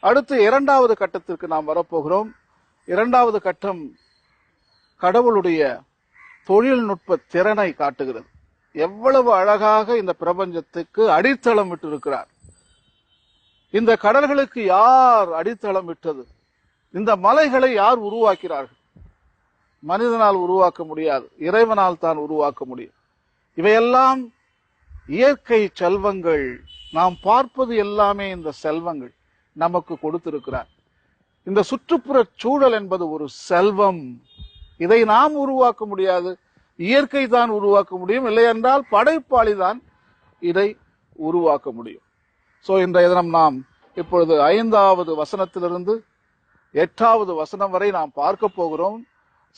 அடுத்து இரண்டாவது கட்டத்திற்கு நாம் வரப்போகிறோம். இரண்டாவது கட்டம் கடவுளுடைய தொழில்நுட்ப திறனை காட்டுகிறது. எவ்வளவு அழகாக இந்த பிரபஞ்சத்துக்கு அடித்தளம் விட்டு இருக்கிறார். இந்த கடல்களுக்கு யார் அடித்தளம் விட்டது? இந்த மலைகளை யார் உருவாக்கிறார்கள்? மனிதனால் உருவாக்க முடியாது, இறைவனால் தான் உருவாக்க முடியும். இவையெல்லாம் இயற்கை செல்வங்கள். நாம் பார்ப்பது எல்லாமே இந்த செல்வங்கள் நமக்கு கொடுத்திருக்கிறார். இந்த சுற்றுப்புற சூழல் என்பது ஒரு செல்வம். இதை நாம் உருவாக்க முடியாது, இயற்கை தான் உருவாக்க முடியும். இல்லை என்றால் படைப்பாளி தான் இதை உருவாக்க முடியும். சோ இன்றைய தினம் நாம் இப்பொழுது 5வது வசனத்திலிருந்து 8வது வசனம் வரை நாம் பார்க்க போகிறோம்.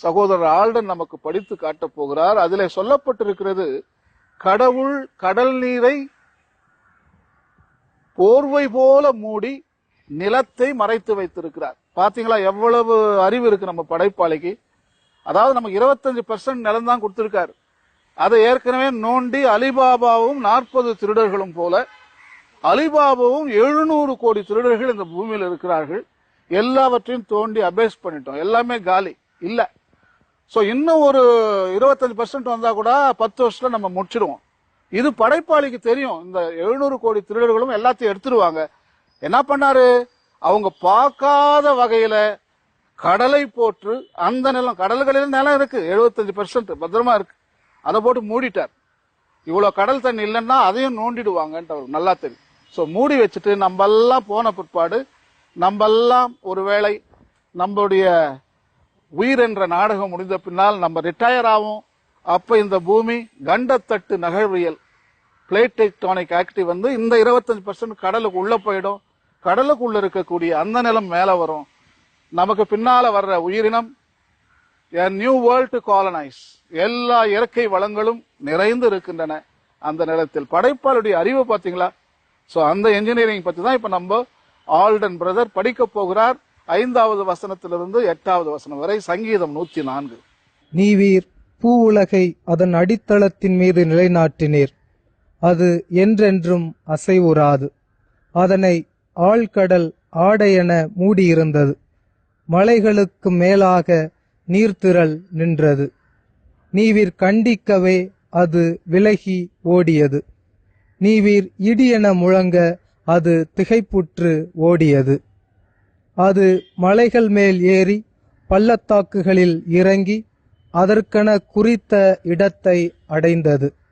சகோதரர் ஆல்டன் நமக்கு படித்து காட்டப் போகிறார். அதிலே சொல்லப்பட்டிருக்கிறது, கடவுள் கடல் நீரை போர்வை போல மூடி நிலத்தை மறைத்து வைத்திருக்கிறார். பாத்தீங்களா எவ்வளவு அறிவு இருக்கு நம்ம படைப்பாளிக்கு. அதாவது நமக்கு 25% நிலம் தான் கொடுத்திருக்காரு. அதை ஏற்கனவே நோண்டி அலிபாபாவும் 40 திருடர்களும் போல அலிபாபாவும் 700 கோடி திருடர்கள் இந்த பூமியில் இருக்கிறார்கள். எல்லாவற்றையும் தோண்டி அபேஸ் பண்ணிட்டோம், எல்லாமே காலி இல்ல. சோ இன்னும் ஒரு 25% வந்தா கூட 10 வருஷத்துல நம்ம முடிச்சிடுவோம். இது படைப்பாளிக்கு தெரியும். இந்த 700 கோடி திருடர்களும் எல்லாத்தையும் எடுத்துருவாங்க. என்ன பண்ணாரு? அவங்க பார்க்காத வகையில கடலை போட்டு, அந்த நிலம், கடல்களில் நிலம் இருக்கு 75% பத்திரமா இருக்கு, அதை போட்டு மூடிட்டார். இவ்வளவு கடல் தண்ணி இல்லைன்னா அதையும் நோண்டிடுவாங்கன்ட்டு அவருக்கு நல்லா தெரியும். சோ மூடி வச்சுட்டு நம்ம எல்லாம் போன பிற்பாடு, நம்ம எல்லாம் ஒருவேளை நம்மளுடைய உயிர் என்ற நாடகம் முடிந்த பின்னால் நம்ம ரிட்டையர் ஆகும். அப்ப இந்த பூமி கண்டத்தட்டு நகழ்வியல் பிளேட் டெக்டானிக் ஆக்டிவ் வந்து இந்த 25% கடலுக்கு உள்ள போயிடும். கடலுக்குள்ள இருக்கக்கூடிய அந்த நிலம் மேல வரும். நமக்கு பின்னால வர்ற உயிரினம் a new world to colonize. எல்லா இயற்கை வளங்களும் நிறைந்து இருக்கின்றன அந்த நிலத்தில். படைப்பாளுடைய அறிவு பாத்தீங்களா? சோ அந்த என்ஜினியரிங் பத்தி தான் இப்ப நம்ம ஆல்டன் பிரதர் படிக்க போகிறார். 5வது வசனத்திலிருந்து 8வது வசனம் வரை. சங்கீதம் 104. நீவீர் பூ உலகை அதன் அடித்தளத்தின் மீது நிலைநாட்டினீர், அது என்றென்றும் அசைவுறாது. அதனை ஆழ்கடல் ஆடையென மூடியிருந்தது, மலைகளுக்கு மேலாக நீர்த்திரள் நின்றது. நீவீர் கண்டிக்கவே அது விலகி ஓடியது, நீவீர் இடியென முழங்க அது திகைப்புற்று ஓடியது. அது மலைகள் மேல் ஏறி பள்ளத்தாக்குகளில் இறங்கி அதற்கென குறித்த இடத்தை அடைந்தது.